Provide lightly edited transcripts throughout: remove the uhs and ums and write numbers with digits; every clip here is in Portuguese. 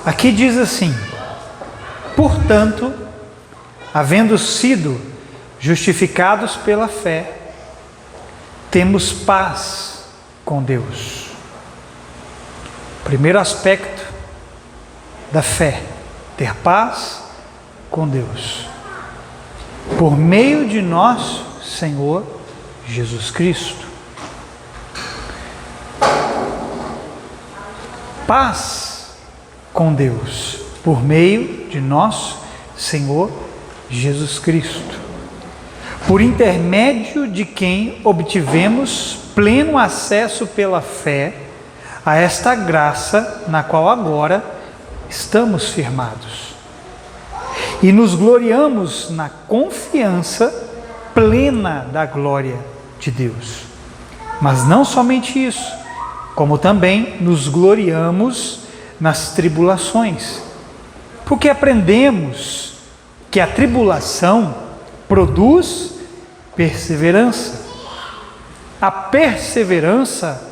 Aqui diz assim: portanto, havendo sido justificados pela fé, temos paz com Deus. Primeiro aspecto da fé: ter paz com Deus, por meio de nosso Senhor Jesus Cristo. Paz com Deus, por meio de nosso Senhor Jesus Cristo, por intermédio de quem obtivemos pleno acesso pela fé a esta graça na qual agora estamos firmados. E nos gloriamos na confiança plena da glória de Deus. Mas não somente isso, como também nos gloriamos nas tribulações, porque aprendemos que a tribulação produz perseverança. A perseverança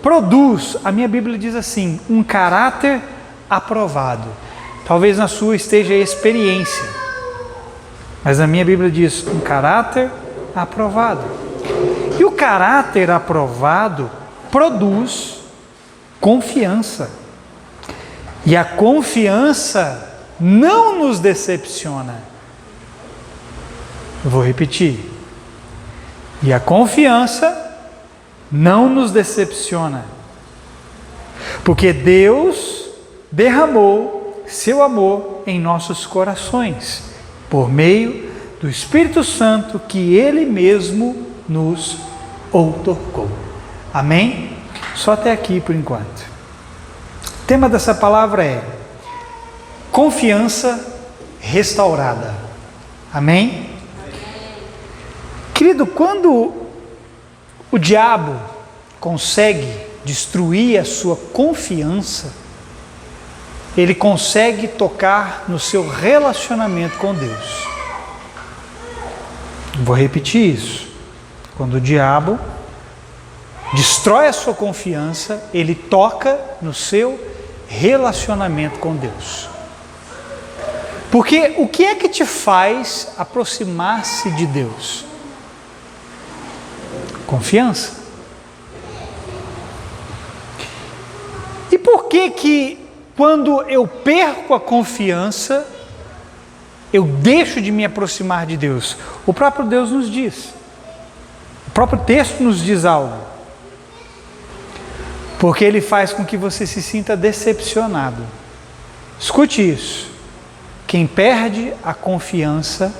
produz, a minha Bíblia diz assim, um caráter aprovado. Talvez na sua esteja a experiência, mas a minha Bíblia diz um caráter aprovado. E o caráter aprovado produz confiança. E a confiança não nos decepciona. Eu vou repetir. E a confiança não nos decepciona. Porque Deus derramou seu amor em nossos corações, por meio do Espírito Santo que Ele mesmo nos outorgou. Amém? Só até aqui por enquanto. O tema dessa palavra é confiança restaurada. Amém? Querido, quando o diabo consegue destruir a sua confiança, ele consegue tocar no seu relacionamento com Deus. Vou repetir isso. Quando o diabo destrói a sua confiança, ele toca no seu relacionamento com Deus. Porque o que é que te faz aproximar-se de Deus? Confiança. E por que quando eu perco a confiança, eu deixo de me aproximar de Deus? O próprio Deus nos diz. O próprio texto nos diz algo. Porque ele faz com que você se sinta decepcionado. Escute isso. Quem perde a confiança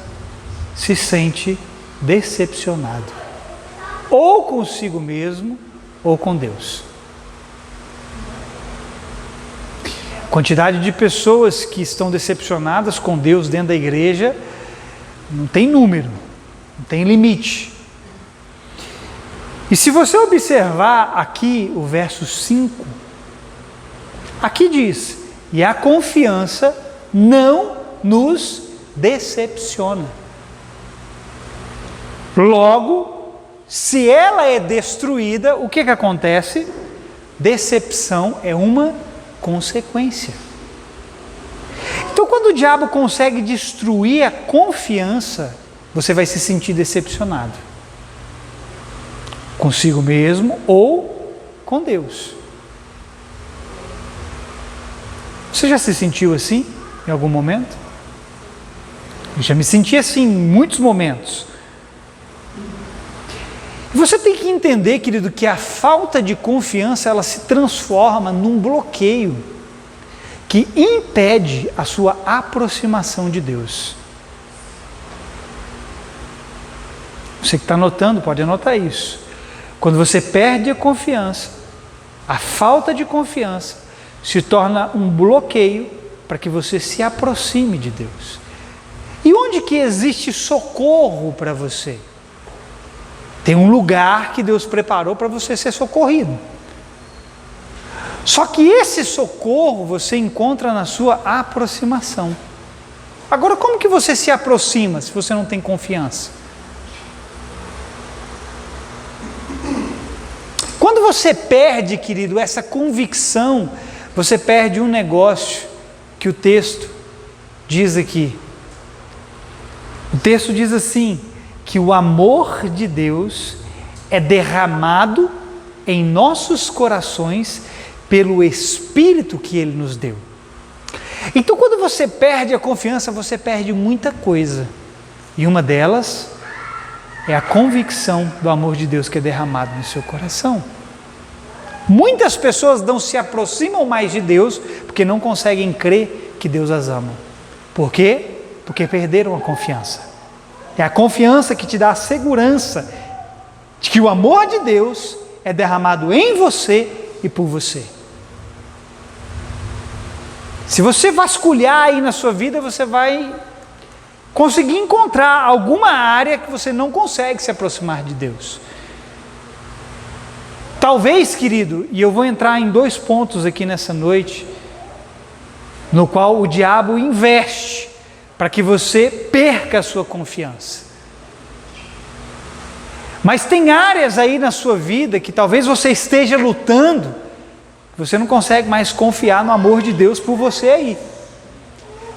se sente decepcionado. Ou consigo mesmo, ou com Deus. A quantidade de pessoas que estão decepcionadas com Deus dentro da igreja não tem número, não tem limite. E se você observar aqui o verso 5, aqui diz: e a confiança não nos decepciona. Logo, se ela é destruída, o que acontece? Decepção é uma consequência. Então, quando o diabo consegue destruir a confiança, você vai se sentir decepcionado. Consigo mesmo ou com Deus. Você já se sentiu assim em algum momento? Eu já me senti assim em muitos momentos. Você tem que entender, querido, que a falta de confiança, ela se transforma num bloqueio que impede a sua aproximação de Deus. Você que está anotando, pode anotar isso. Quando você perde a confiança, a falta de confiança se torna um bloqueio para que você se aproxime de Deus. E onde que existe socorro para você? Tem um lugar que Deus preparou para você ser socorrido. Só que esse socorro você encontra na sua aproximação. Agora, como que você se aproxima se você não tem confiança? Quando você perde, querido, essa convicção, você perde um negócio que o texto diz aqui. O texto diz assim, que o amor de Deus é derramado em nossos corações pelo Espírito que Ele nos deu. Então, quando você perde a confiança, você perde muita coisa. E uma delas é a convicção do amor de Deus que é derramado no seu coração. Muitas pessoas não se aproximam mais de Deus porque não conseguem crer que Deus as ama. Por quê? Porque perderam a confiança. É a confiança que te dá a segurança de que o amor de Deus é derramado em você e por você. Se você vasculhar aí na sua vida, você vai conseguir encontrar alguma área que você não consegue se aproximar de Deus. Talvez, querido, e eu vou entrar em 2 pontos aqui nessa noite, no qual o diabo investe para que você perca a sua confiança. Mas tem áreas aí na sua vida que talvez você esteja lutando, você não consegue mais confiar no amor de Deus por você aí.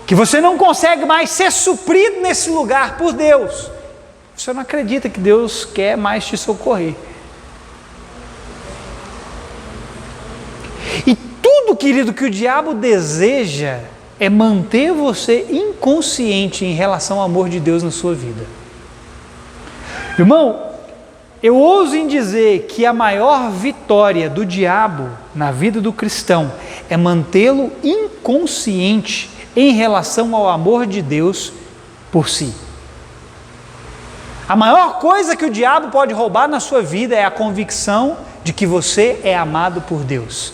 Que você não consegue mais ser suprido nesse lugar por Deus. Você não acredita que Deus quer mais te socorrer. E tudo, querido, que o diabo deseja é manter você inconsciente em relação ao amor de Deus na sua vida. Irmão, eu ouso em dizer que a maior vitória do diabo na vida do cristão é mantê-lo inconsciente em relação ao amor de Deus por si. A maior coisa que o diabo pode roubar na sua vida é a convicção de que você é amado por Deus.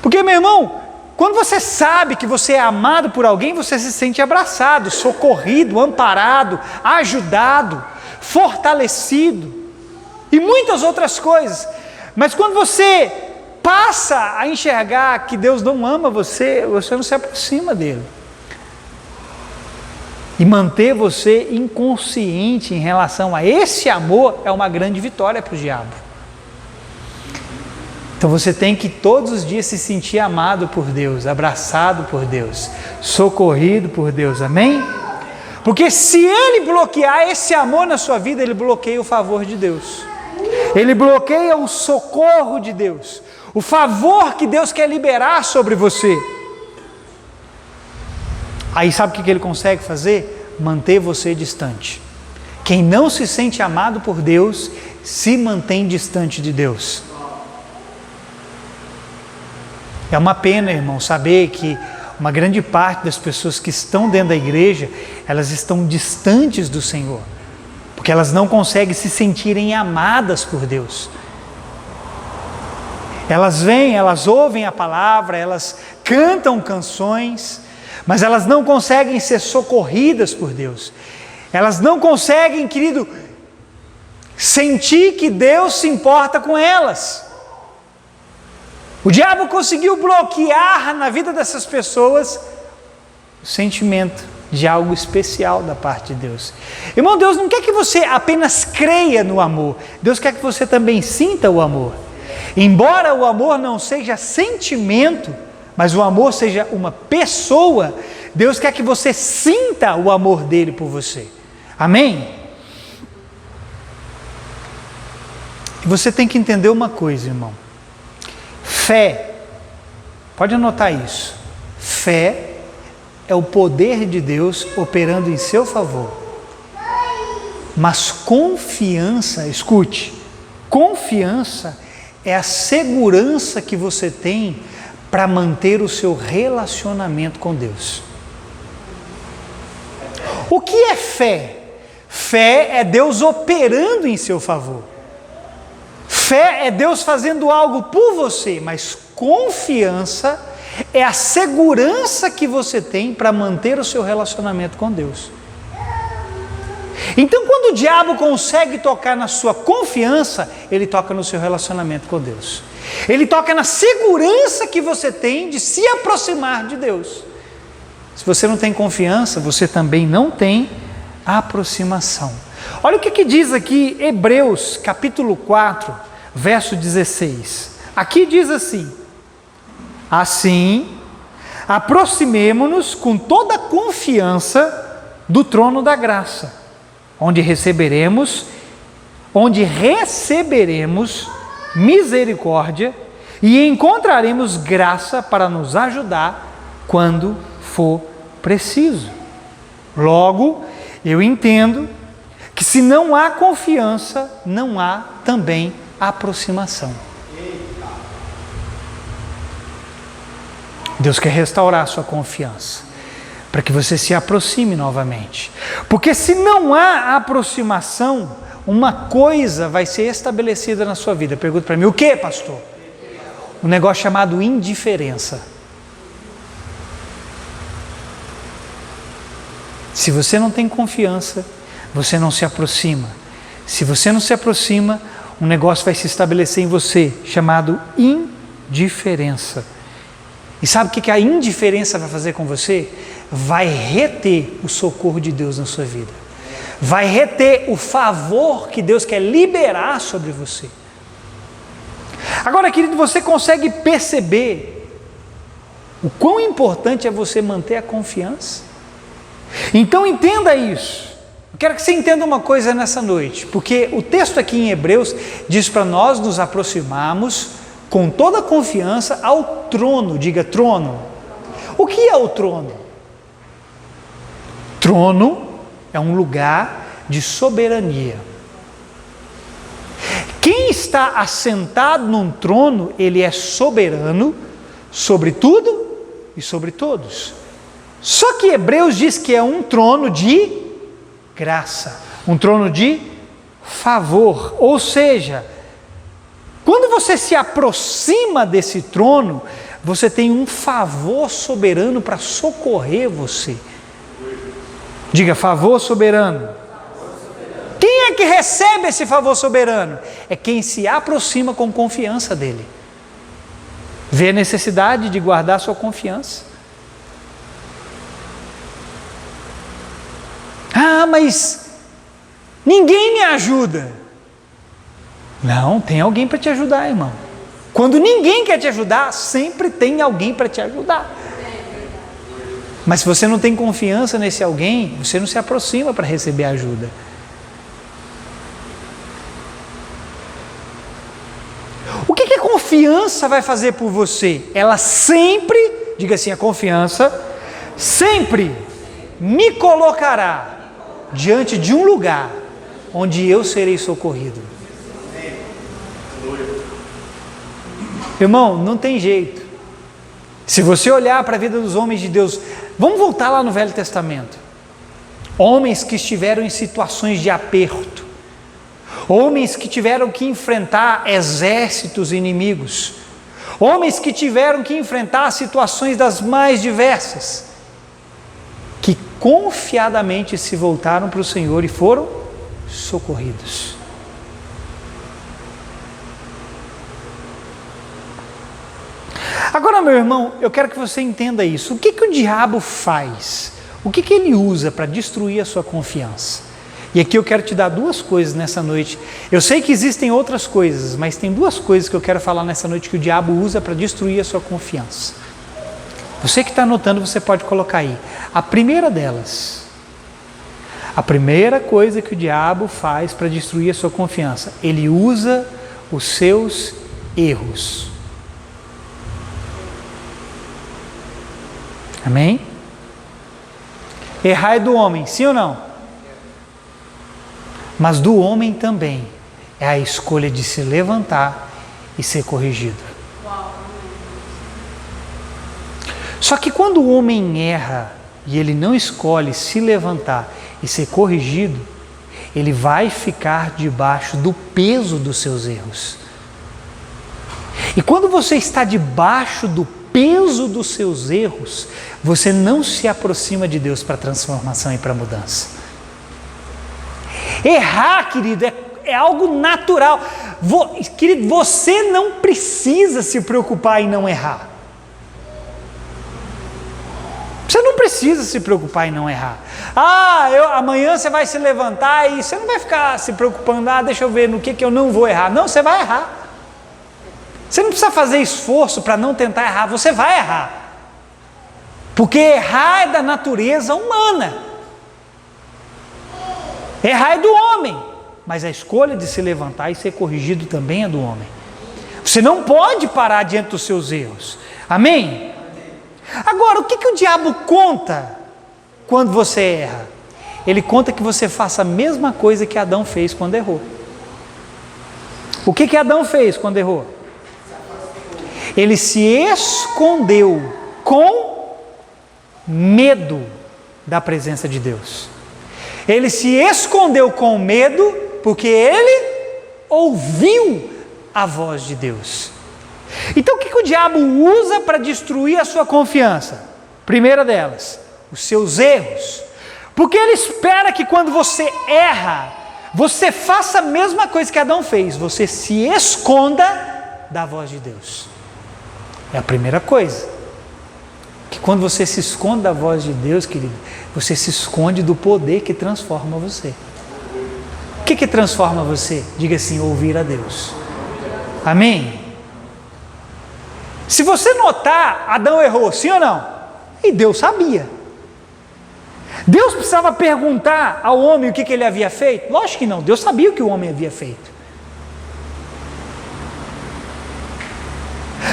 Porque, meu irmão, quando você sabe que você é amado por alguém, você se sente abraçado, socorrido, amparado, ajudado, fortalecido e muitas outras coisas. Mas quando você passa a enxergar que Deus não ama você, você não se aproxima dele. E manter você inconsciente em relação a esse amor é uma grande vitória para o diabo. Então você tem que todos os dias se sentir amado por Deus, abraçado por Deus, socorrido por Deus, amém? Porque se ele bloquear esse amor na sua vida, ele bloqueia o favor de Deus. Ele bloqueia o socorro de Deus, o favor que Deus quer liberar sobre você. Aí sabe o que ele consegue fazer? Manter você distante. Quem não se sente amado por Deus, se mantém distante de Deus. É uma pena, irmão, saber que uma grande parte das pessoas que estão dentro da igreja, elas estão distantes do Senhor, porque elas não conseguem se sentirem amadas por Deus. Elas vêm, elas ouvem a palavra, elas cantam canções, mas elas não conseguem ser socorridas por Deus. Elas não conseguem, querido, sentir que Deus se importa com elas. O diabo conseguiu bloquear na vida dessas pessoas o sentimento de algo especial da parte de Deus. Irmão, Deus não quer que você apenas creia no amor. Deus quer que você também sinta o amor. Embora o amor não seja sentimento, mas o amor seja uma pessoa, Deus quer que você sinta o amor dele por você. Amém? E você tem que entender uma coisa, irmão. Fé, pode anotar isso, fé é o poder de Deus operando em seu favor, mas confiança, escute, confiança é a segurança que você tem para manter o seu relacionamento com Deus. O que é fé? Fé é Deus operando em seu favor. Fé é Deus fazendo algo por você, mas confiança é a segurança que você tem para manter o seu relacionamento com Deus. Então, quando o diabo consegue tocar na sua confiança, ele toca no seu relacionamento com Deus. Ele toca na segurança que você tem de se aproximar de Deus. Se você não tem confiança, você também não tem aproximação. Olha o que diz aqui Hebreus capítulo 4, verso 16. Aqui diz assim: assim, aproximemo-nos com toda a confiança do trono da graça, onde receberemos misericórdia e encontraremos graça para nos ajudar quando for preciso. Logo, eu entendo que se não há confiança, não há também aproximação. Deus quer restaurar a sua confiança, para que você se aproxime novamente. Porque se não há aproximação, uma coisa vai ser estabelecida na sua vida. Pergunta para mim, o que, pastor? Um negócio chamado indiferença. Se você não tem confiança, você não se aproxima. Se você não se aproxima, um negócio vai se estabelecer em você, chamado indiferença. E sabe o que a indiferença vai fazer com você? Vai reter o socorro de Deus na sua vida. Vai reter o favor que Deus quer liberar sobre você. Agora, querido, você consegue perceber o quão importante é você manter a confiança? Então entenda isso. Eu quero que você entenda uma coisa nessa noite, porque o texto aqui em Hebreus diz para nós nos aproximarmos com toda a confiança ao trono. Diga trono. O que é o trono? Trono é um lugar de soberania. Quem está assentado num trono, ele é soberano sobre tudo e sobre todos. Só que Hebreus diz que é um trono de graça, um trono de favor. Ou seja, quando você se aproxima desse trono, você tem um favor soberano para socorrer você. Diga, favor soberano. Quem é que recebe esse favor soberano? É quem se aproxima com confiança dele. Vê a necessidade de guardar sua confiança. Ah, mas ninguém me ajuda. Não, tem alguém para te ajudar, irmão. Quando ninguém quer te ajudar, sempre tem alguém para te ajudar. Mas se você não tem confiança nesse alguém, você não se aproxima para receber ajuda. O que a confiança vai fazer por você? Ela sempre, diga assim, a confiança sempre me colocará diante de um lugar onde eu serei socorrido. Irmão, não tem jeito. Se você olhar para a vida dos homens de Deus, vamos voltar lá no Velho Testamento. Homens que estiveram em situações de aperto, homens que tiveram que enfrentar exércitos inimigos, homens que tiveram que enfrentar situações das mais diversas, que confiadamente se voltaram para o Senhor e foram socorridos. Agora, meu irmão, eu quero que você entenda isso. O que o diabo faz? O que ele usa para destruir a sua confiança? E aqui eu quero te dar duas coisas nessa noite. Eu sei que existem outras coisas, mas tem duas coisas que eu quero falar nessa noite que o diabo usa para destruir a sua confiança. Você que está anotando, você pode colocar aí. A primeira delas, a primeira coisa que o diabo faz para destruir a sua confiança, ele usa os seus erros. Amém? Errar é do homem, sim ou não? Mas do homem também é a escolha de se levantar e ser corrigido. Só que quando o homem erra e ele não escolhe se levantar e ser corrigido, ele vai ficar debaixo do peso dos seus erros. E quando você está debaixo do peso dos seus erros, você não se aproxima de Deus para transformação e para mudança. Errar, querido, é algo natural. Querido, você não precisa se preocupar em não errar. Você não precisa se preocupar em não errar. Amanhã você vai se levantar e você não vai ficar se preocupando, deixa eu ver no que eu não vou errar. Não, você vai errar. Você não precisa fazer esforço para não tentar errar, você vai errar. Porque errar é da natureza humana. Errar é do homem, mas a escolha de se levantar e ser corrigido também é do homem. Você não pode parar diante dos seus erros. Amém? Agora, o que o diabo conta quando você erra? Ele conta que você faça a mesma coisa que Adão fez quando errou. O que Adão fez quando errou? Ele se escondeu com medo da presença de Deus. Ele se escondeu com medo porque ele ouviu a voz de Deus. Então o que o diabo usa para destruir a sua confiança? Primeira delas, os seus erros. Porque ele espera que quando você erra, você faça a mesma coisa que Adão fez, você se esconda da voz de Deus. É a primeira coisa. Que quando você se esconde da voz de Deus, querido, você se esconde do poder que transforma você. O que transforma você? Diga assim, ouvir a Deus. Amém? Se você notar, Adão errou, sim ou não? E Deus sabia. Deus precisava perguntar ao homem o que ele havia feito? Lógico que não, Deus sabia o que o homem havia feito.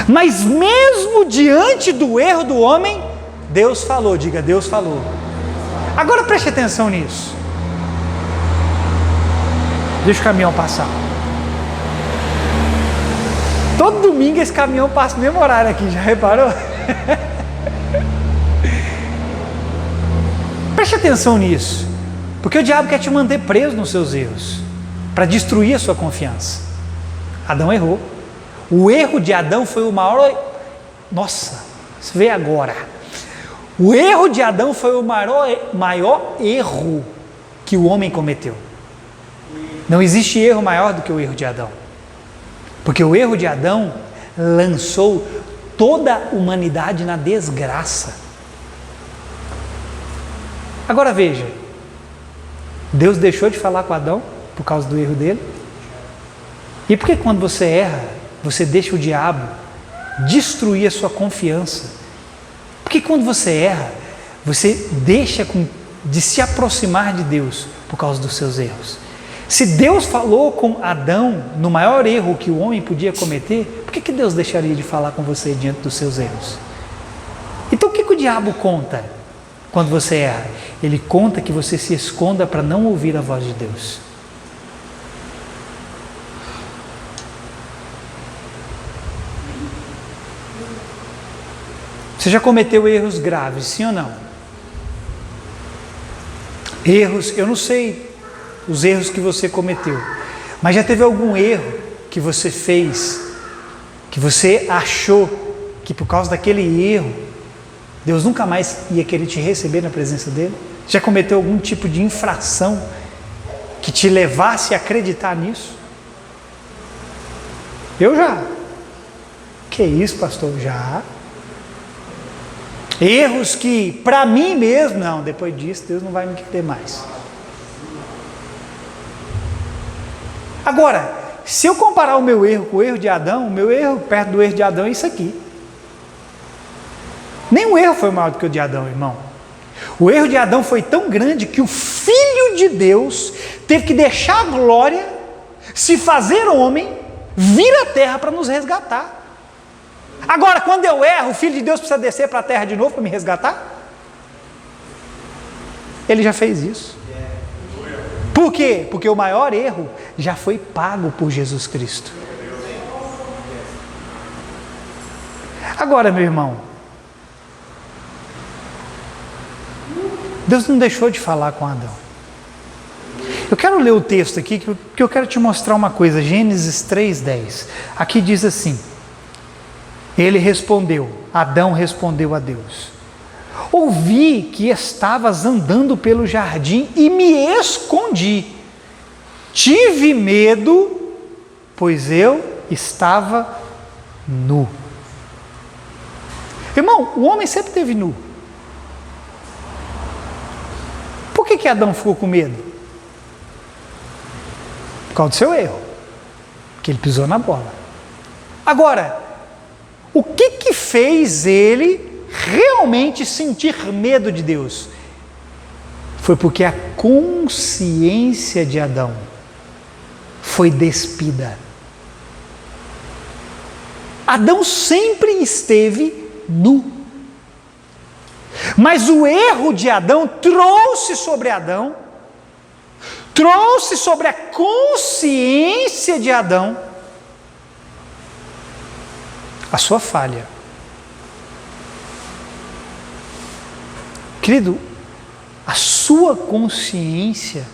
Mas mesmo diante do erro do homem, Deus falou, diga, Deus falou. Agora preste atenção nisso. Deixa o caminhão passar. Todo domingo esse caminhão passa no mesmo horário aqui, já reparou? Preste atenção nisso, porque o diabo quer te manter preso nos seus erros, para destruir a sua confiança. Adão errou. O erro de Adão foi o maior... Nossa, você vê agora. O erro de Adão foi o maior erro que o homem cometeu. Não existe erro maior do que o erro de Adão. Porque o erro de Adão lançou toda a humanidade na desgraça. Agora veja, Deus deixou de falar com Adão por causa do erro dele? E por que quando você erra, você deixa o diabo destruir a sua confiança? Porque quando você erra, você deixa de se aproximar de Deus por causa dos seus erros. Se Deus falou com Adão no maior erro que o homem podia cometer, por que Deus deixaria de falar com você diante dos seus erros? Então o que o diabo conta quando você erra? Ele conta que você se esconda para não ouvir a voz de Deus. Você já cometeu erros graves, sim ou não? Erros, eu não sei os erros que você cometeu, mas já teve algum erro que você fez, que você achou que por causa daquele erro, Deus nunca mais ia querer te receber na presença dele? Já cometeu algum tipo de infração que te levasse a acreditar nisso? Eu já. Que isso, pastor? Já. Erros que, para mim mesmo, não, depois disso, Deus não vai me querer mais. Agora, se eu comparar o meu erro com o erro de Adão, o meu erro perto do erro de Adão é isso aqui. Nenhum erro foi maior do que o de Adão, irmão. O erro de Adão foi tão grande que o Filho de Deus teve que deixar a glória, se fazer homem, vir à terra para nos resgatar. Agora, quando eu erro, o Filho de Deus precisa descer para a terra de novo para me resgatar? Ele já fez isso. Por quê? Porque o maior erro já foi pago por Jesus Cristo. Agora, meu irmão, Deus não deixou de falar com Adão. Eu quero ler o texto aqui, porque eu quero te mostrar uma coisa. Gênesis 3:10. Aqui diz assim: ele respondeu, Adão respondeu a Deus: ouvi que estavas andando pelo jardim e me escondi. Tive medo, pois eu estava nu. Irmão, o homem sempre esteve nu. Por que Adão ficou com medo? Por causa do seu erro. Porque ele pisou na bola. Agora, o que fez ele realmente sentir medo de Deus? Foi porque a consciência de Adão foi despida. Adão sempre esteve nu. Mas o erro de Adão trouxe sobre Adão, trouxe sobre a consciência de Adão a sua falha. Querido, a sua consciência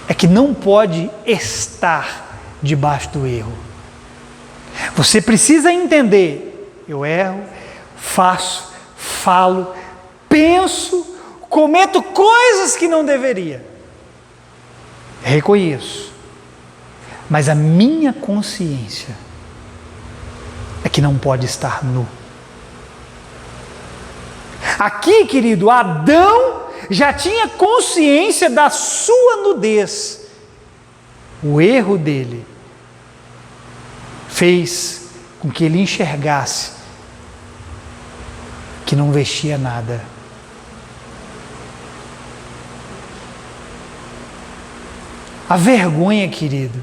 é que não pode estar debaixo do erro. Você precisa entender: eu erro, faço, falo, penso, cometo coisas que não deveria. Reconheço. Mas a minha consciência é que não pode estar nu. Aqui, querido, Adão já tinha consciência da sua nudez. O erro dele fez com que ele enxergasse que não vestia nada. A vergonha, querido,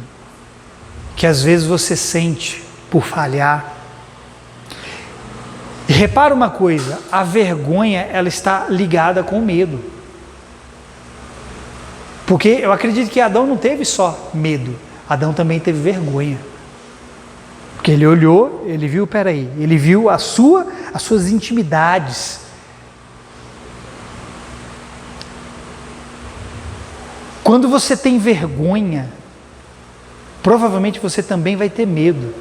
que às vezes você sente por falhar. E repara uma coisa, a vergonha, ela está ligada com o medo. Porque eu acredito que Adão não teve só medo, Adão também teve vergonha. Porque ele olhou, ele viu, ele viu as suas intimidades. Quando você tem vergonha, provavelmente você também vai ter medo.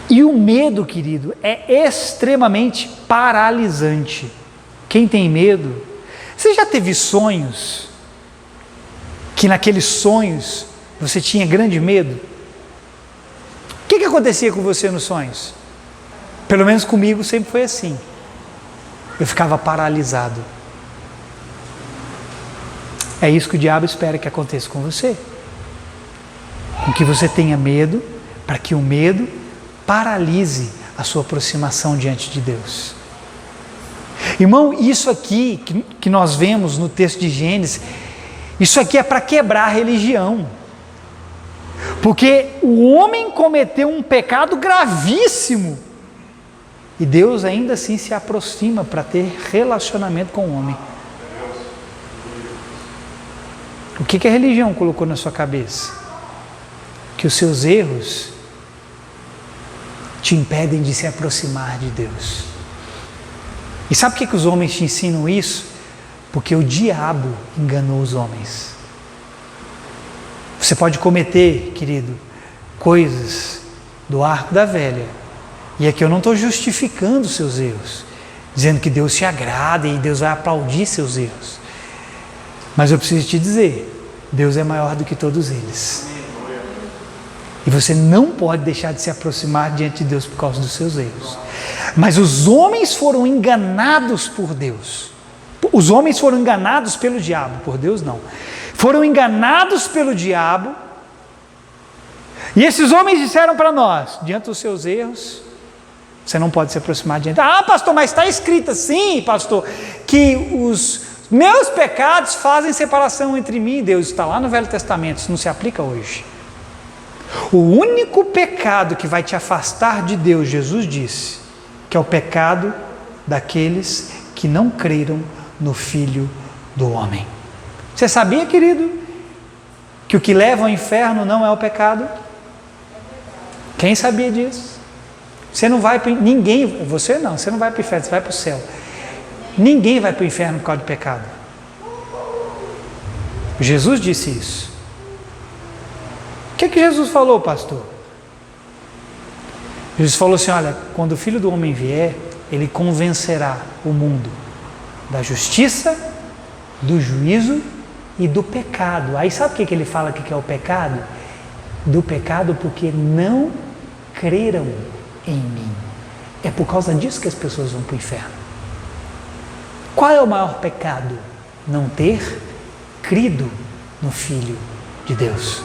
E o medo, querido, é extremamente paralisante. Quem tem medo, você já teve sonhos que naqueles sonhos você tinha grande medo? O que acontecia com você nos sonhos? Pelo menos comigo sempre foi assim. Eu ficava paralisado. É isso que o diabo espera que aconteça com você. Com que você tenha medo, para que o medo paralise a sua aproximação diante de Deus. Irmão, isso aqui que nós vemos no texto de Gênesis, isso aqui é para quebrar a religião. Porque o homem cometeu um pecado gravíssimo e Deus ainda assim se aproxima para ter relacionamento com o homem. O que a religião colocou na sua cabeça? Que os seus erros te impedem de se aproximar de Deus. E sabe por que os homens te ensinam isso? Porque o diabo enganou os homens. Você pode cometer, querido, coisas do arco da velha. E aqui eu não estou justificando os seus erros, dizendo que Deus te agrada e Deus vai aplaudir seus erros. Mas eu preciso te dizer, Deus é maior do que todos eles. E você não pode deixar de se aproximar diante de Deus por causa dos seus erros. Mas os homens foram enganados por Deus. Os homens foram enganados pelo diabo, por Deus não. Foram enganados pelo diabo. E esses homens disseram para nós, diante dos seus erros, você não pode se aproximar diante. Ah, pastor, mas está escrito assim, pastor, que os meus pecados fazem separação entre mim e Deus. Está lá no Velho Testamento, isso não se aplica hoje. O único pecado que vai te afastar de Deus, Jesus disse, que é o pecado daqueles que não creram no Filho do Homem. Você sabia, querido, que o que leva ao inferno não é o pecado? Quem sabia disso? Você não vai para ninguém, você não vai para o inferno, você vai para o céu. Ninguém vai para o inferno por causa do pecado. Jesus disse isso. O que Jesus falou, pastor? Jesus falou assim, olha, quando o Filho do Homem vier, ele convencerá o mundo da justiça, do juízo e do pecado. Aí sabe o que ele fala que é o pecado? Do pecado porque não creram em mim. É por causa disso que as pessoas vão para o inferno. Qual é o maior pecado? Não ter crido no Filho de Deus.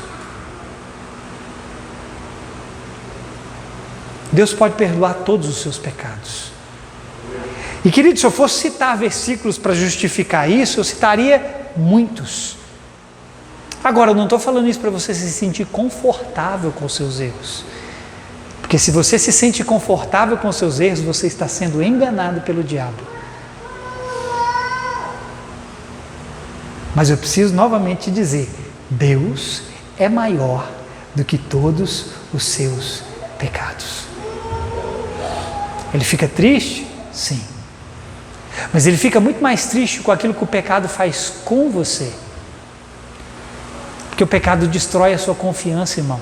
Deus pode perdoar todos os seus pecados. E querido, se eu fosse citar versículos para justificar isso, eu citaria muitos. Agora, eu não estou falando isso para você se sentir confortável com os seus erros. Porque se você se sente confortável com os seus erros, você está sendo enganado pelo diabo. Mas eu preciso novamente dizer, Deus é maior do que todos os seus pecados. Ele fica triste? Sim. Mas ele fica muito mais triste com aquilo que o pecado faz com você. Porque o pecado destrói a sua confiança, irmão.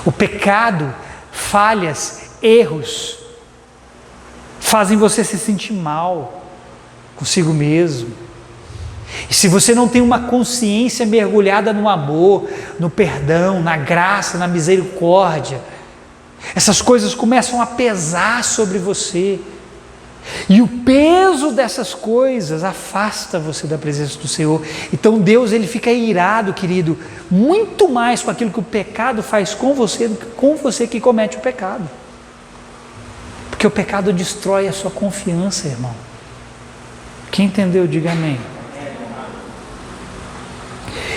O pecado, falhas, erros, fazem você se sentir mal consigo mesmo. E se você não tem uma consciência mergulhada no amor, no perdão, na graça, na misericórdia, essas coisas começam a pesar sobre você. E o peso dessas coisas afasta você da presença do Senhor. Então Deus, ele fica irado, querido, muito mais com aquilo que o pecado faz com você do que com você que comete o pecado. Porque o pecado destrói a sua confiança, irmão. Quem entendeu, diga amém.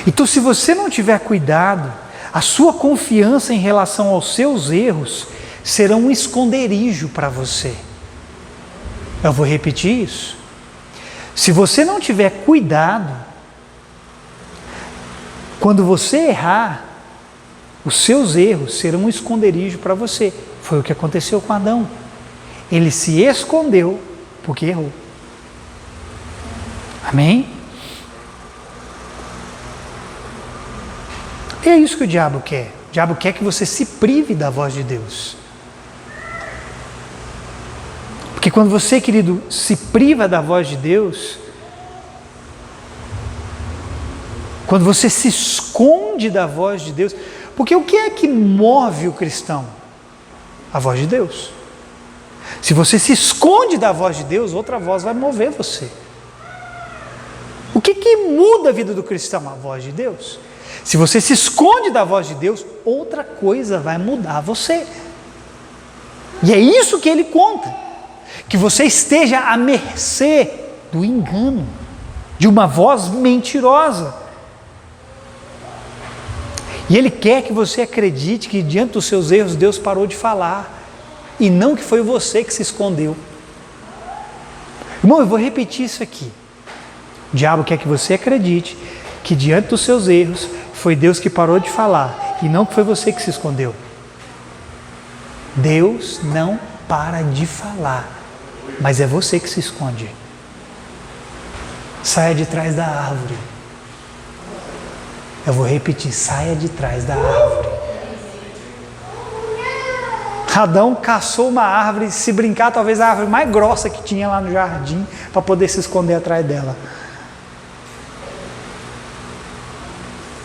Então, se você não tiver cuidado, a sua confiança em relação aos seus erros será um esconderijo para você. Eu vou repetir isso. Se você não tiver cuidado, quando você errar, os seus erros serão um esconderijo para você. Foi o que aconteceu com Adão. Ele se escondeu porque errou. Amém? E é isso que o diabo quer. O diabo quer que você se prive da voz de Deus. Porque quando você, querido, se priva da voz de Deus, quando você se esconde da voz de Deus, porque o que é que move o cristão? A voz de Deus. Se você se esconde da voz de Deus, outra voz vai mover você. O que muda a vida do cristão? A voz de Deus. Se você se esconde da voz de Deus, outra coisa vai mudar você. E é isso que ele conta. Que você esteja à mercê do engano, de uma voz mentirosa. E ele quer que você acredite que diante dos seus erros Deus parou de falar, e não que foi você que se escondeu. Irmão, eu vou repetir isso aqui. O diabo quer que você acredite que diante dos seus erros foi Deus que parou de falar, e não que foi você que se escondeu. Deus não para de falar, mas é você que se esconde. Saia de trás da árvore. Eu vou repetir, saia de trás da árvore. Adão caçou uma árvore, se brincar, talvez a árvore mais grossa que tinha lá no jardim, para poder se esconder atrás dela.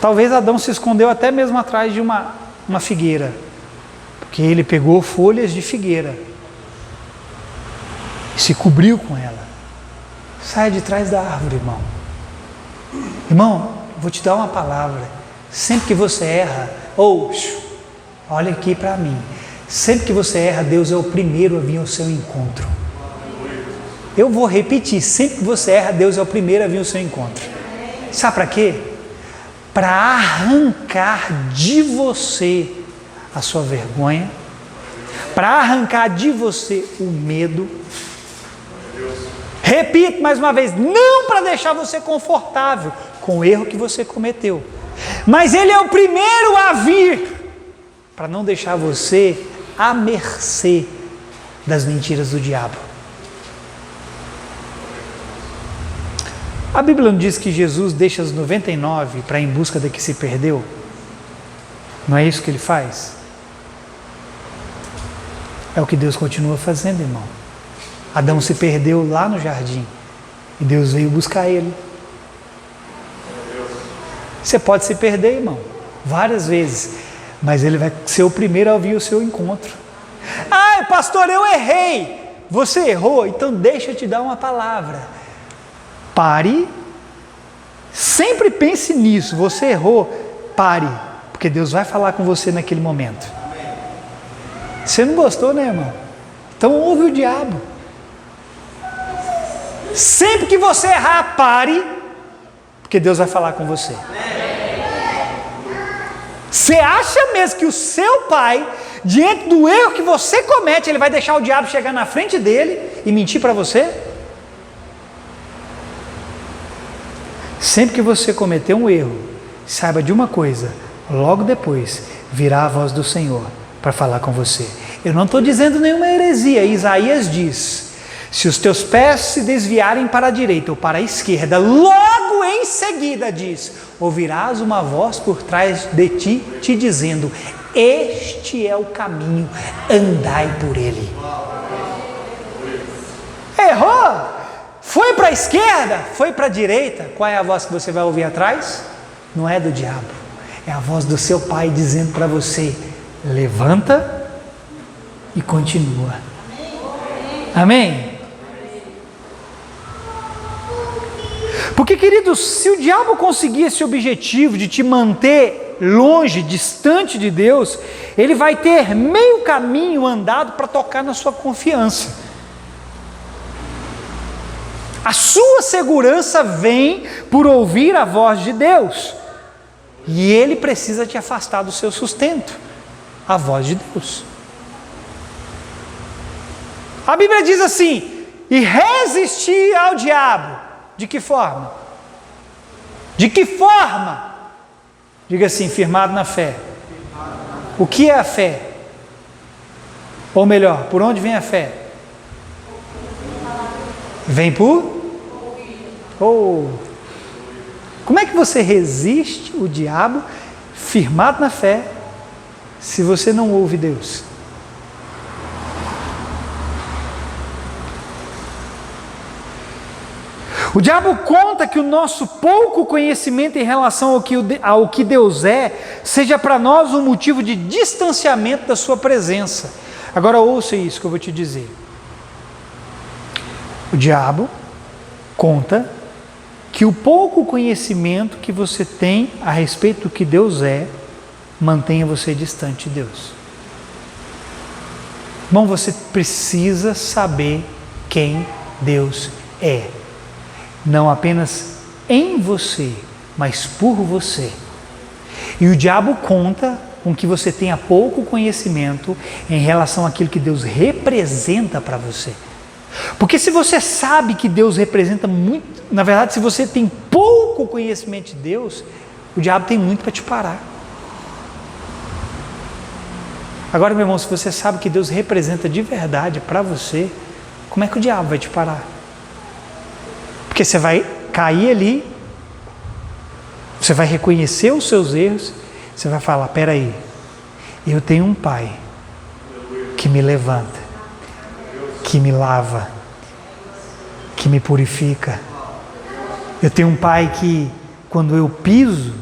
Talvez Adão se escondeu até mesmo atrás de uma figueira, porque ele pegou folhas de figueira e se cobriu com ela. Saia de trás da árvore, irmão. Irmão, vou te dar uma palavra. Sempre que você erra, olha aqui para mim. Sempre que você erra, Deus é o primeiro a vir ao seu encontro. Eu vou repetir, sempre que você erra, Deus é o primeiro a vir ao seu encontro. Sabe para quê? Para arrancar de você a sua vergonha, para arrancar de você o medo. Repito mais uma vez, não para deixar você confortável com o erro que você cometeu, mas Ele é o primeiro a vir para não deixar você à mercê das mentiras do diabo. A Bíblia não diz que Jesus deixa os 99 para ir em busca da que se perdeu? Não é isso que Ele faz? É o que Deus continua fazendo, irmão. Adão se perdeu lá no jardim e Deus veio buscar ele. Você pode se perder, irmão, várias vezes, mas Ele vai ser o primeiro a vir ao seu encontro. Ai, pastor, eu errei. Você errou? Então deixa eu te dar uma palavra. Pare, sempre pense nisso. Você errou, pare, porque Deus vai falar com você naquele momento. Você não gostou, né, irmão? Então ouve o diabo. Sempre que você errar, pare, porque Deus vai falar com você. Você acha mesmo que o seu pai, diante do erro que você comete, ele vai deixar o diabo chegar na frente dele e mentir para você? Sempre que você cometer um erro, saiba de uma coisa, logo depois virá a voz do Senhor para falar com você. Eu não estou dizendo nenhuma heresia. Isaías diz: se os teus pés se desviarem para a direita ou para a esquerda, logo em seguida diz, ouvirás uma voz por trás de ti, te dizendo, este é o caminho, andai por ele. Errou? Foi para a esquerda? Foi para a direita? Qual é a voz que você vai ouvir atrás? Não é do diabo, é a voz do seu pai dizendo para você, levanta e continua. Amém? Porque, queridos, se o diabo conseguir esse objetivo de te manter longe, distante de Deus, ele vai ter meio caminho andado para tocar na sua confiança. A sua segurança vem por ouvir a voz de Deus, e ele precisa te afastar do seu sustento, a voz de Deus. A Bíblia diz assim, e resistir ao diabo. De que forma? De que forma? Diga assim, firmado na fé. O que é a fé? Ou melhor, por onde vem a fé? Vem por? Como é que você resiste o diabo firmado na fé se você não ouve Deus? O diabo conta que o nosso pouco conhecimento em relação ao que Deus é, seja para nós um motivo de distanciamento da sua presença. Agora ouça isso que eu vou te dizer. O diabo conta que o pouco conhecimento que você tem a respeito do que Deus é, mantenha você distante de Deus. Irmão, você precisa saber quem Deus é. Não apenas em você, mas por você. E o diabo conta com que você tenha pouco conhecimento em relação àquilo que Deus representa para você. Porque se você sabe que Deus representa muito, na verdade, se você tem pouco conhecimento de Deus, o diabo tem muito para te parar. Agora, meu irmão, se você sabe que Deus representa de verdade para você, como é que o diabo vai te parar? Porque você vai cair ali, você vai reconhecer os seus erros, você vai falar, peraí, eu tenho um pai que me levanta, que me lava, que me purifica. Eu tenho um pai que, quando eu piso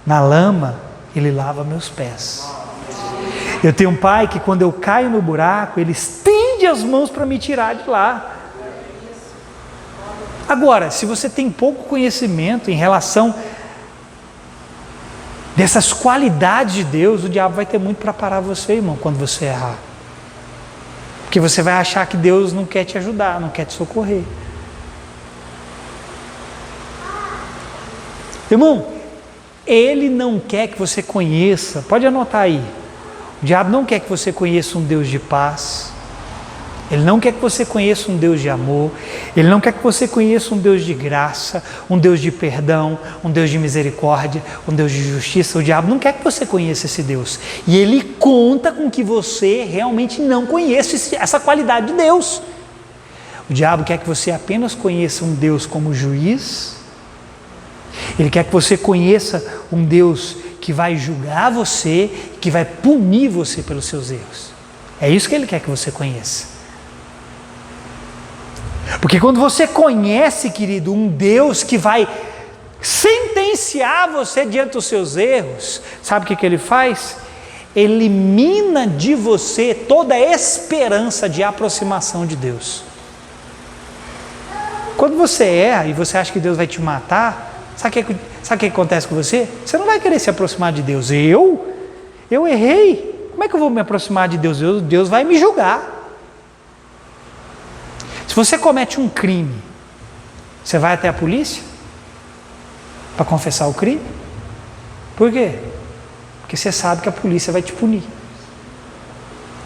na lama, ele lava meus pés. Eu tenho um pai que, quando eu caio no buraco, ele estende as mãos para me tirar de lá. Agora, se você tem pouco conhecimento em relação dessas qualidades de Deus, o diabo vai ter muito para parar você, irmão, quando você errar. Porque você vai achar que Deus não quer te ajudar, não quer te socorrer. Irmão, Ele não quer que você conheça, pode anotar aí, o diabo não quer que você conheça um Deus de paz, Ele não quer que você conheça um Deus de amor, Ele não quer que você conheça um Deus de graça, um Deus de perdão, um Deus de misericórdia, um Deus de justiça. O diabo não quer que você conheça esse Deus. E ele conta com que você realmente não conheça essa qualidade de Deus. O diabo quer que você apenas conheça um Deus como juiz. Ele quer que você conheça um Deus que vai julgar você, que vai punir você pelos seus erros. É isso que ele quer que você conheça. Porque quando você conhece, querido, um Deus que vai sentenciar você diante dos seus erros, sabe o que ele faz? Elimina de você toda a esperança de aproximação de Deus. Quando você erra e você acha que Deus vai te matar, sabe o que acontece com você? Você não vai querer se aproximar de Deus. Eu errei. como é que eu vou me aproximar de Deus? Deus vai me julgar. Se você comete um crime, você vai até a polícia para confessar o crime? Por quê? Porque você sabe que a polícia vai te punir.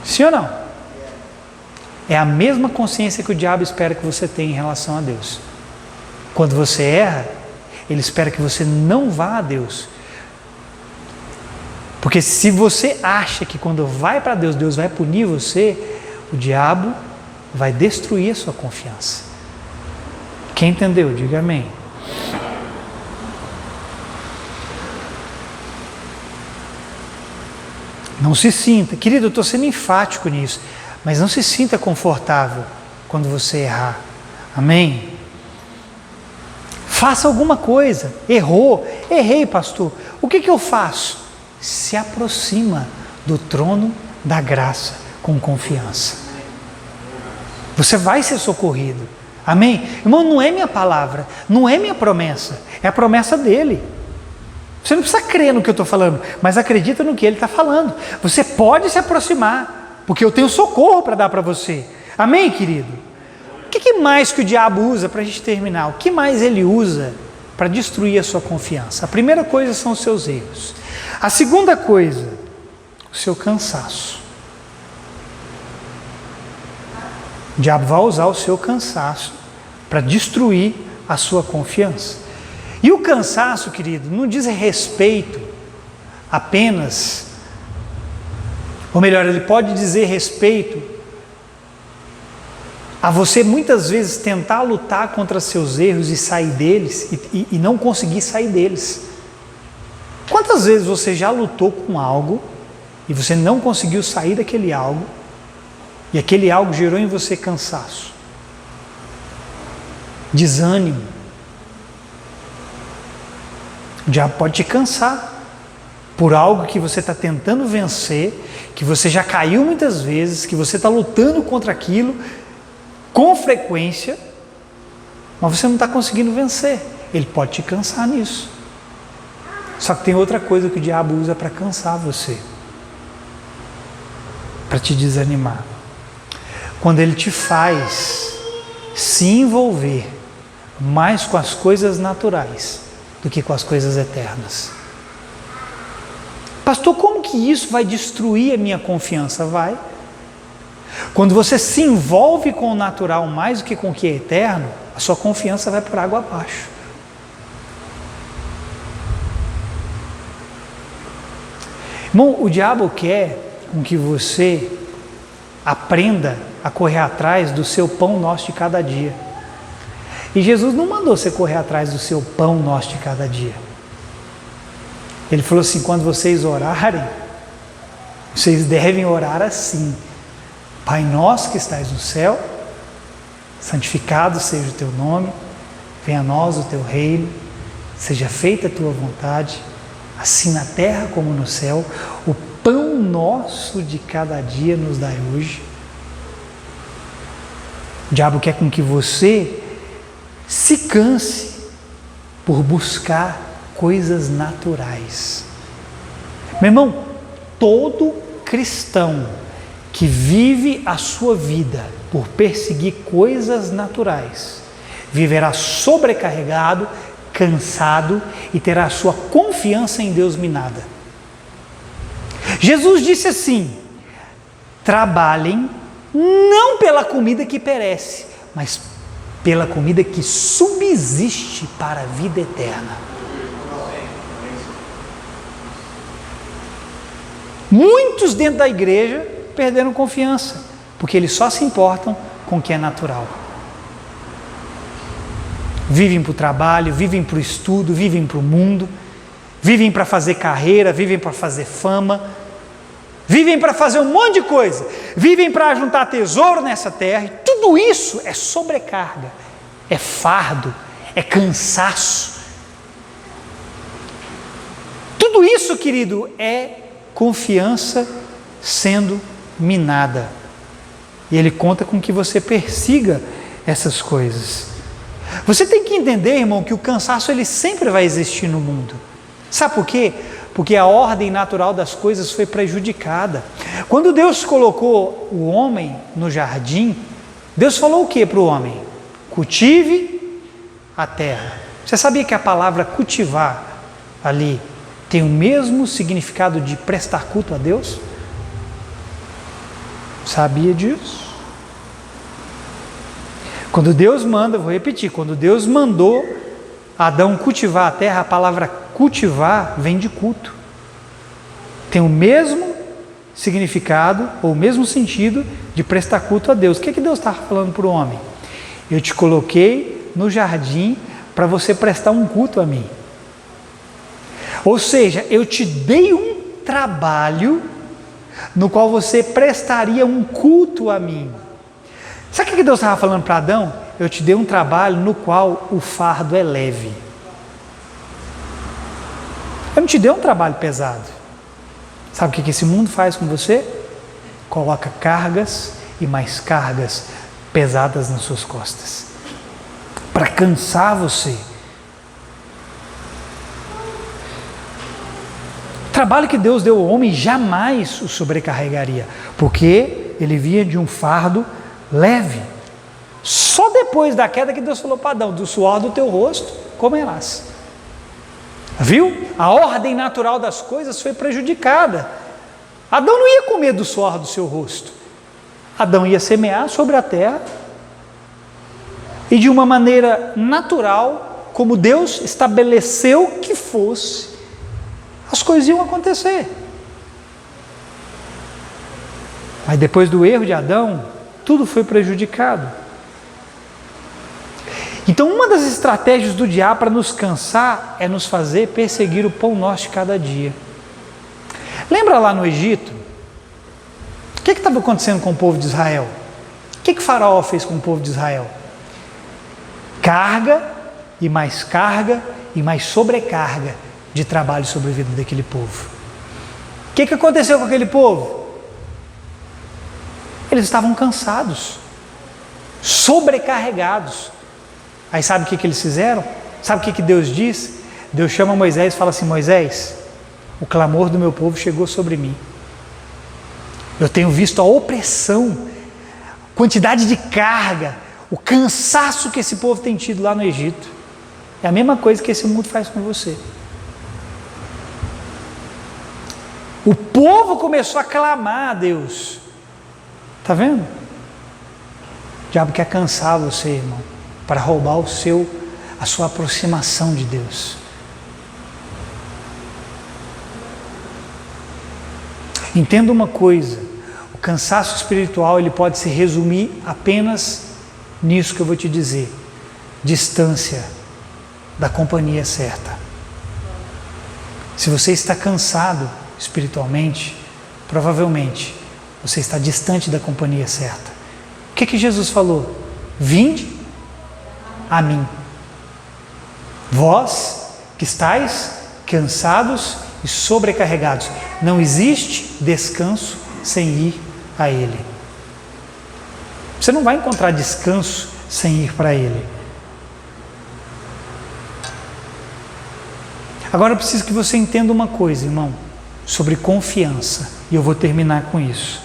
Sim ou não? É a mesma consciência que o diabo espera que você tenha em relação a Deus. Quando você erra, ele espera que você não vá a Deus. Porque se você acha que quando vai para Deus, Deus vai punir você, o diabo vai destruir a sua confiança. Quem entendeu? Diga amém. Não se sinta, querido, eu estou sendo enfático nisso, mas não se sinta confortável quando você errar. Amém? Faça alguma coisa. Errou. Errei, pastor. O que eu faço? Se aproxima do trono da graça com confiança. Você vai ser socorrido. Amém? Irmão, não é minha palavra, não é minha promessa, é a promessa dele. Você não precisa crer no que eu estou falando, mas acredita no que ele está falando. Você pode se aproximar, porque eu tenho socorro para dar para você. Amém, querido? O que mais que o diabo usa para a gente terminar? O que mais ele usa para destruir a sua confiança? A primeira coisa são os seus erros. A segunda coisa, o seu cansaço. O diabo vai usar o seu cansaço para destruir a sua confiança. E o cansaço, querido, não diz respeito apenas, ou melhor, ele pode dizer respeito a você muitas vezes tentar lutar contra seus erros e sair deles e não conseguir sair deles. Quantas vezes você já lutou com algo e você não conseguiu sair daquele algo e aquele algo gerou em você cansaço, desânimo? O diabo pode te cansar por algo que você está tentando vencer, que você já caiu muitas vezes, que você está lutando contra aquilo com frequência, mas você não está conseguindo vencer. Ele pode te cansar nisso. Só que tem outra coisa que o diabo usa para cansar você, para te desanimar. Quando ele te faz se envolver mais com as coisas naturais do que com as coisas eternas. Pastor, como que isso vai destruir a minha confiança? Vai. Quando você se envolve com o natural mais do que com o que é eterno, a sua confiança vai por água abaixo. Irmão, o diabo quer com que você aprenda a correr atrás do seu pão nosso de cada dia. E Jesus não mandou você correr atrás do seu pão nosso de cada dia. Ele falou assim, quando vocês orarem, vocês devem orar assim: Pai nosso que estás no céu, santificado seja o teu nome, venha a nós o teu reino, seja feita a tua vontade, assim na terra como no céu. O pão nosso de cada dia nos dai hoje. O diabo quer com que você se canse por buscar coisas naturais. Meu irmão, todo cristão que vive a sua vida por perseguir coisas naturais viverá sobrecarregado, cansado e terá a sua confiança em Deus minada. Jesus disse assim: trabalhem não pela comida que perece, mas pela comida que subsiste para a vida eterna. Muitos dentro da igreja perderam confiança, porque eles só se importam com o que é natural. Vivem para o trabalho, vivem para o estudo, vivem para o mundo, vivem para fazer carreira, vivem para fazer fama, vivem para fazer um monte de coisa, vivem para juntar tesouro nessa terra, e tudo isso é sobrecarga, é fardo, é cansaço. Tudo isso, querido, é confiança sendo minada. E ele conta com que você persiga essas coisas. Você tem que entender, irmão, que o cansaço ele sempre vai existir no mundo. Sabe por quê? Porque a ordem natural das coisas foi prejudicada. Quando Deus colocou o homem no jardim, Deus falou o que para o homem? Cultive a terra. Você sabia que a palavra cultivar ali tem o mesmo significado de prestar culto a Deus? Sabia disso? Quando Deus manda, vou repetir, quando Deus mandou Adão cultivar a terra, a palavra cultivar vem de culto. Tem o mesmo significado, ou o mesmo sentido de prestar culto a Deus. O que Deus estava falando para o homem? Eu te coloquei no jardim para você prestar um culto a mim. Ou seja, eu te dei um trabalho no qual você prestaria um culto a mim. Sabe o que Deus estava falando para Adão? Eu te dei um trabalho no qual o fardo é leve. Eu não te dei um trabalho pesado. Sabe o que esse mundo faz com você? Coloca cargas e mais cargas pesadas nas suas costas, para cansar você. O trabalho que Deus deu ao homem jamais o sobrecarregaria, porque ele vinha de um fardo leve. Só depois da queda que Deus falou para Adão: do suor do teu rosto comerás. Viu? A ordem natural das coisas foi prejudicada. Adão não ia comer do suor do seu rosto. Adão ia semear sobre a terra e de uma maneira natural, como Deus estabeleceu que fosse, as coisas iam acontecer. Mas depois do erro de Adão, tudo foi prejudicado. Então, uma das estratégias do diabo para nos cansar é nos fazer perseguir o pão nosso de cada dia. Lembra lá no Egito? O que estava acontecendo com o povo de Israel? O que Faraó fez com o povo de Israel? Carga e mais sobrecarga de trabalho sobre a vida daquele povo. O que aconteceu com aquele povo? Eles estavam cansados, sobrecarregados. Aí sabe o que eles fizeram? Sabe o que Deus diz? Deus chama Moisés e fala assim: Moisés, o clamor do meu povo chegou sobre mim. Eu tenho visto a opressão, quantidade de carga, o cansaço que esse povo tem tido lá no Egito. É a mesma coisa que esse mundo faz com você. O povo começou a clamar a Deus. Está vendo? O diabo quer cansar você, irmão, para roubar a sua aproximação de Deus. Entenda uma coisa: o cansaço espiritual ele pode se resumir apenas nisso que eu vou te dizer: distância da companhia certa. Se você está cansado espiritualmente, provavelmente você está distante da companhia certa. O que Jesus falou? Vinde a mim, vós que estáis cansados e sobrecarregados. Não existe descanso sem ir a Ele. Você não vai encontrar descanso sem ir para Ele. Agora eu preciso que você entenda uma coisa, irmão, sobre confiança, e eu vou terminar com isso.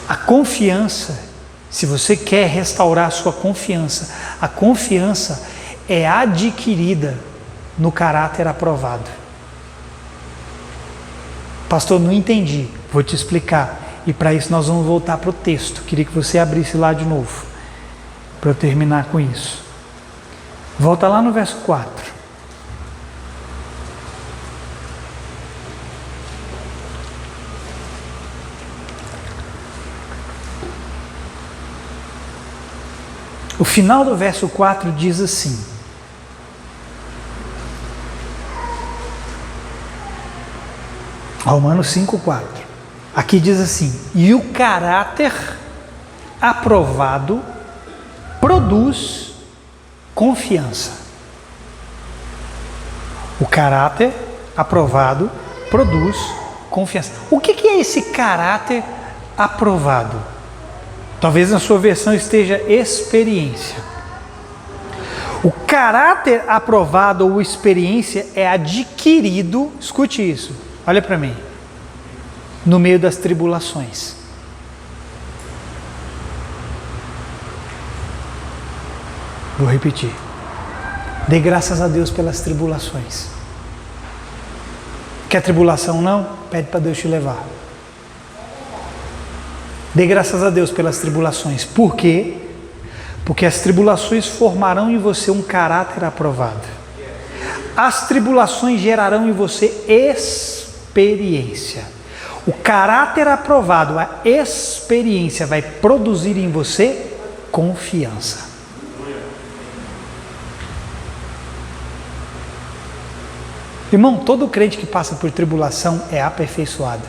A confiança, se você quer restaurar a sua confiança, a confiança é adquirida no caráter aprovado. Pastor, não entendi. Vou te explicar. E para isso nós vamos voltar para o texto. Queria que você abrisse lá de novo, para eu terminar com isso. Volta lá no verso 4. O final do verso 4 diz assim: Romanos 5,4. Aqui diz assim: e o caráter aprovado produz confiança. O caráter aprovado produz confiança. O que é esse caráter aprovado? Talvez na sua versão esteja experiência. O caráter aprovado ou experiência é adquirido, escute isso, olha para mim, no meio das tribulações. Vou repetir. Dê graças a Deus pelas tribulações. Quer tribulação não? Pede para Deus te levar. Dê graças a Deus pelas tribulações. Por quê? Porque as tribulações formarão em você um caráter aprovado. As tribulações gerarão em você experiência. O caráter aprovado, a experiência vai produzir em você confiança. Irmão, todo crente que passa por tribulação é aperfeiçoado.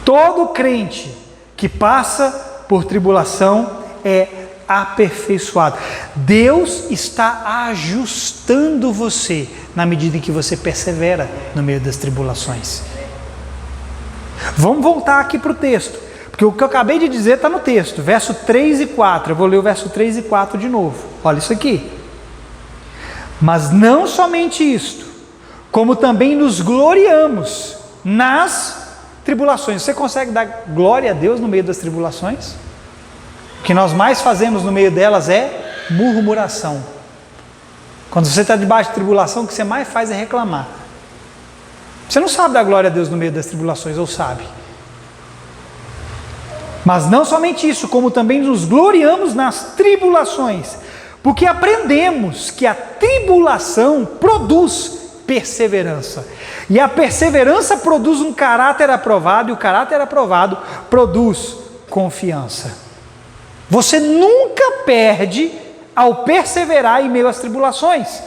Todo crente que passa por tribulação é aperfeiçoado. Deus está ajustando você na medida em que você persevera no meio das tribulações. Vamos voltar aqui para o texto, porque o que eu acabei de dizer está no texto, verso 3 e 4. Eu vou ler o verso 3 e 4 de novo. Olha isso aqui. Mas não somente isto, como também nos gloriamos nas tribulações. Você consegue dar glória a Deus no meio das tribulações? O que nós mais fazemos no meio delas é murmuração. Quando você está debaixo de tribulação, o que você mais faz é reclamar. Você não sabe dar glória a Deus no meio das tribulações, ou sabe? Mas não somente isso, como também nos gloriamos nas tribulações, porque aprendemos que a tribulação produz perseverança. E a perseverança produz um caráter aprovado, e o caráter aprovado produz confiança. Você nunca perde ao perseverar em meio às tribulações.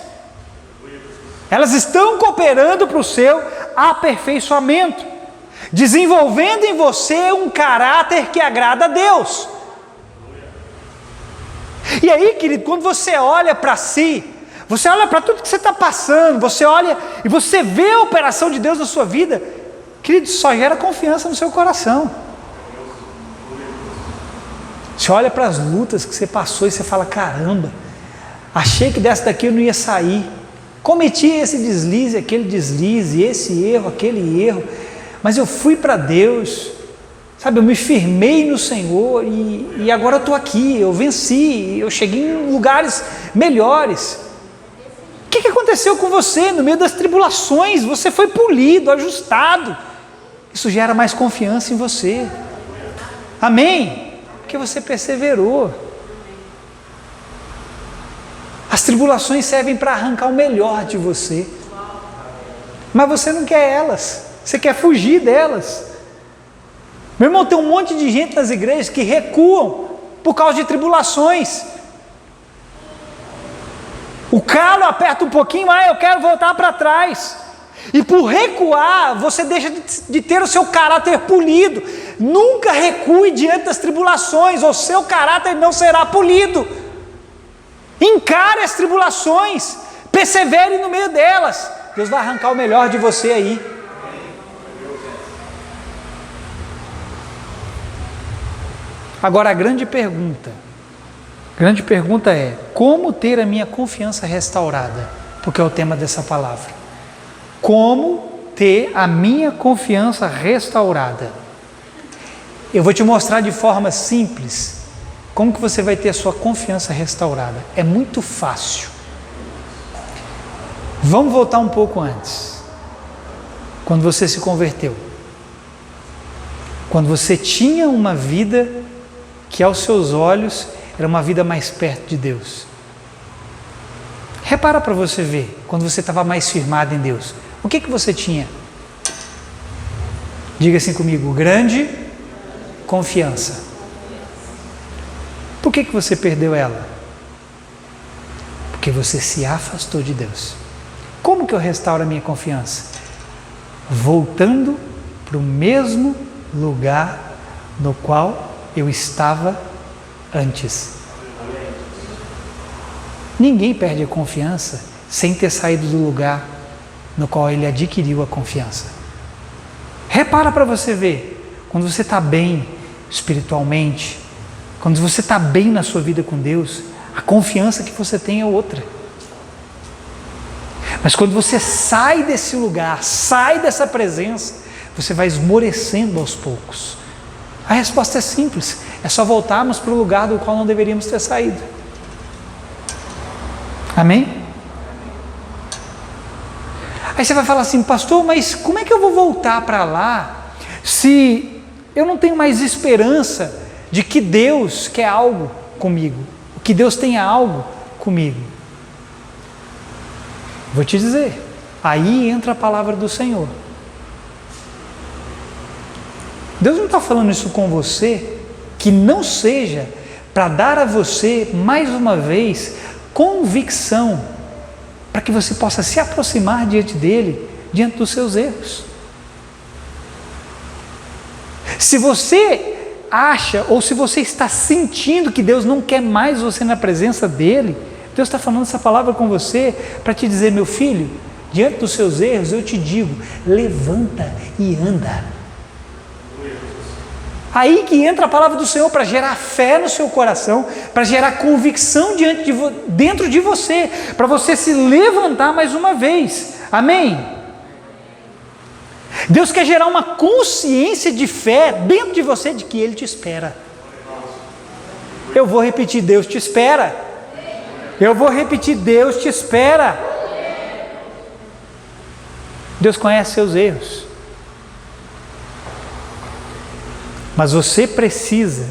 Elas estão cooperando para o seu aperfeiçoamento, desenvolvendo em você um caráter que agrada a Deus. E aí, querido, quando você olha para si, você olha para tudo que você está passando, você olha e você vê a operação de Deus na sua vida, querido, só gera confiança no seu coração. Você olha para as lutas que você passou e você fala, caramba, achei que dessa daqui eu não ia sair, cometi esse deslize, aquele deslize, esse erro, aquele erro, mas eu fui para Deus, sabe, eu me firmei no Senhor e agora eu estou aqui, eu venci, eu cheguei em lugares melhores. O que aconteceu com você no meio das tribulações? Você foi polido, ajustado. Isso gera mais confiança em você. Amém? Porque você perseverou. As tribulações servem para arrancar o melhor de você. Mas você não quer elas. Você quer fugir delas. Meu irmão, tem um monte de gente nas igrejas que recuam por causa de tribulações. O calo aperta um pouquinho, eu quero voltar para trás. E por recuar, você deixa de ter o seu caráter polido. Nunca recue diante das tribulações, ou seu caráter não será polido. Encare as tribulações, persevere no meio delas. Deus vai arrancar o melhor de você aí. Agora a grande pergunta é, como ter a minha confiança restaurada? Porque é o tema dessa palavra. Como ter a minha confiança restaurada? Eu vou te mostrar de forma simples como que você vai ter a sua confiança restaurada. É muito fácil. Vamos voltar um pouco antes. Quando você se converteu. Quando você tinha uma vida que aos seus olhos era uma vida mais perto de Deus. Repara para você ver, quando você estava mais firmado em Deus, o que você tinha? Diga assim comigo, grande confiança. Por que você perdeu ela? Porque você se afastou de Deus. Como que eu restauro a minha confiança? Voltando para o mesmo lugar no qual eu estava antes. Ninguém perde a confiança sem ter saído do lugar no qual ele adquiriu a confiança. Repara para você ver, quando você está bem espiritualmente, quando você está bem na sua vida com Deus, A confiança que você tem é outra. Mas quando você sai desse lugar, sai dessa presença, você vai esmorecendo aos poucos. A resposta é simples, é só voltarmos para o lugar do qual não deveríamos ter saído. Amém? Aí você vai falar assim, pastor, mas como é que eu vou voltar para lá se eu não tenho mais esperança de que Deus quer algo comigo, que Deus tenha algo comigo? Vou te dizer, aí entra a palavra do Senhor. Deus não está falando isso com você, que não seja para dar a você, mais uma vez, convicção, para que você possa se aproximar diante dele, diante dos seus erros. Se você acha, ou se você está sentindo que Deus não quer mais você na presença dele, Deus está falando essa palavra com você para te dizer, meu filho, diante dos seus erros, eu te digo, levanta e anda. Aí que entra a palavra do Senhor para gerar fé no seu coração, para gerar convicção dentro de você, para você se levantar mais uma vez. Amém? Deus quer gerar uma consciência de fé dentro de você de que Ele te espera. Eu vou repetir, Deus te espera. Eu vou repetir, Deus te espera. Deus conhece seus erros.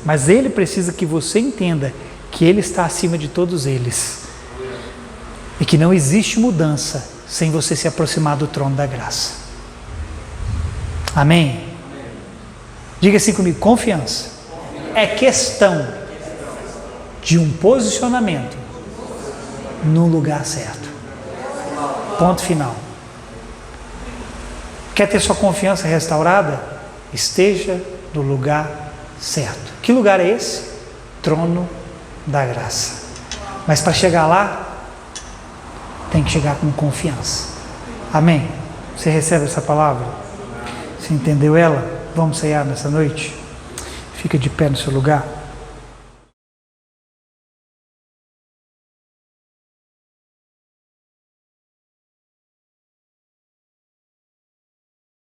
Mas Ele precisa que você entenda que Ele está acima de todos eles. E que não existe mudança sem você se aproximar do trono da graça. Amém? Diga assim comigo, confiança é questão de um posicionamento no lugar certo. Ponto final. Quer ter sua confiança restaurada? Esteja no lugar certo. Que lugar é esse? Trono da graça. Mas para chegar lá, tem que chegar com confiança. Amém? Você recebe essa palavra? Você entendeu ela? Vamos ceiar nessa noite? Fica de pé no seu lugar.